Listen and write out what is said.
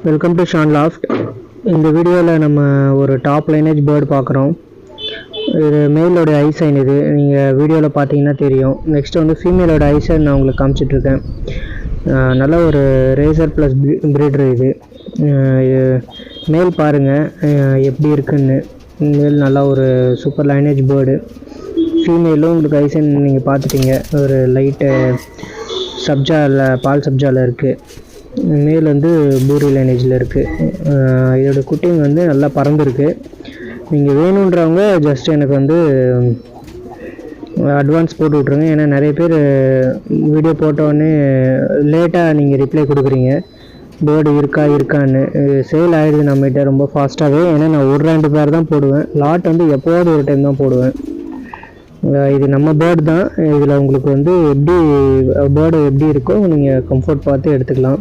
Welcome to Shawn loft. இந்த வீடியோவில் நம்ம ஒரு டாப் லைனேஜ் பேர்டு பார்க்குறோம். இது மேலோட ஐ சைன். இது நீங்கள் வீடியோவில் பார்த்தீங்கன்னா தெரியும். நெக்ஸ்ட் வந்து ஃபீமேலோட ஐ சைன் நான் உங்களுக்கு காமிச்சிட்ருக்கேன். நல்ல ஒரு ரேசர் ப்ளஸ் ப்ரீடர். இது மேல் பாருங்கள் எப்படி இருக்குன்னு. மேல் நல்லா ஒரு சூப்பர் லைனேஜ் பேர்டு. ஃபீமேலும் உங்களுக்கு ஐ சைன் நீங்கள் பார்த்துட்டீங்க. ஒரு லைட்டு சப்ஜாவில் பால் சப்ஜாவில் இருக்குது. மேல் வந்து பூரி லைனேஜில் இருக்குது. இதோடய குட்டிங்க வந்து நல்லா பறந்துருக்கு. நீங்கள் வேணுன்றவங்க ஜஸ்ட் எனக்கு வந்து அட்வான்ஸ் போட்டு விட்ருங்க. ஏன்னா நிறைய பேர் வீடியோ போட்டோடனே லேட்டாக நீங்கள் ரிப்ளை கொடுக்குறீங்க, பேர்டு இருக்கான்னு. சேல் ஆகிடுது நம்மகிட்ட ரொம்ப ஃபாஸ்ட்டாகவே. ஏன்னா நான் ஒரு 2 பேர் தான் போடுவேன். லாட் வந்து எப்போவாவது ஒரு டைம் தான் போடுவேன். இது நம்ம பேர்டு தான். இதில் உங்களுக்கு வந்து எப்படி பேர்டு எப்படி இருக்கோ நீங்கள் கம்ஃபர்ட் பார்த்து எடுத்துக்கலாம்.